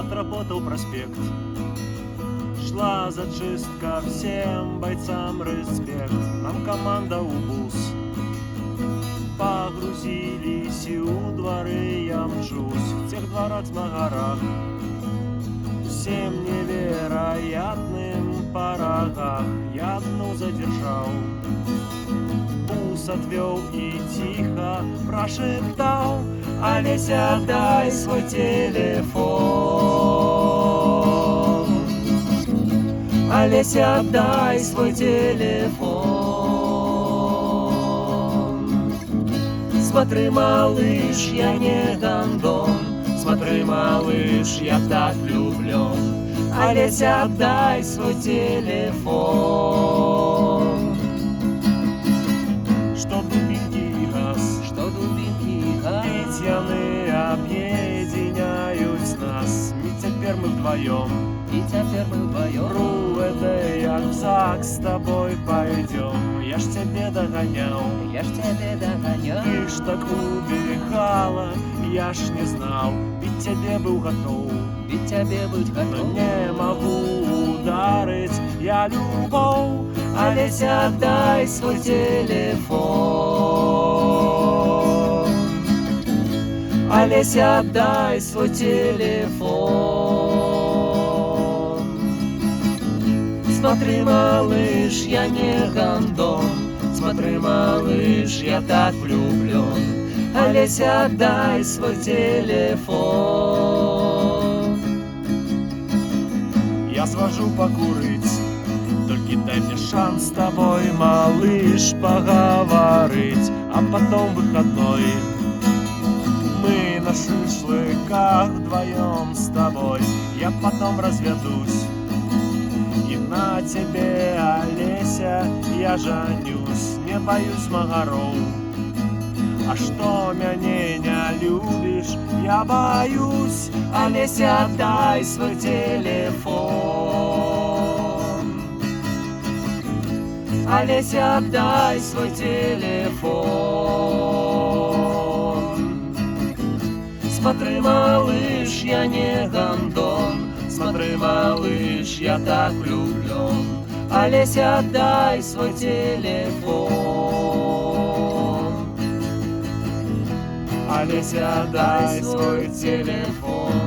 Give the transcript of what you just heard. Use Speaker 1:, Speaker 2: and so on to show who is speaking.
Speaker 1: отработал проспект. Шла зачистка, всем бойцам респект. Нам команда УБУС. Погрузились и у дворы я мчусь. В тех дворах-магарах, всем невероятным порогах я одну задержал. Бус отвел и тихо прошептал: Олеся, дай свой телефон. Олеся, дай свой телефон. Смотри, малыш, я не гондон. Смотри, малыш, я так влюблен. Олеся, дай свой телефон. Что дубинки и газ, ведь яны объединяют нас. И теперь мы вдвоем, Ру, это як в ЗАГС с тобой пойдем. Я ж тебе догонял, ты ж так убегала, я ж не знал, ведь тебе был готов. Но не могу ударить я любовь. Олеся, дай свой телефон. Олеся, дай свой телефон. Смотри, малыш, я не гондон. Смотри, малыш, я так влюблен. Олеся, дай свой телефон. Я свожу покурить, только дай мне шанс с тобой, малыш, поговорить. А потом выходной, мы на шашлыках вдвоем с тобой. Я потом разведусь, и на тебе, Олеся, я женюсь. Не боюсь магаров, а что меня не любишь, я боюсь. Олеся, дай свой телефон. Олеся, дай свой телефон. Смотри, малыш, я не гондон. Смотри, малыш, я так влюблен. Олеся, дай свой телефон. Олеся, дай свой телефон.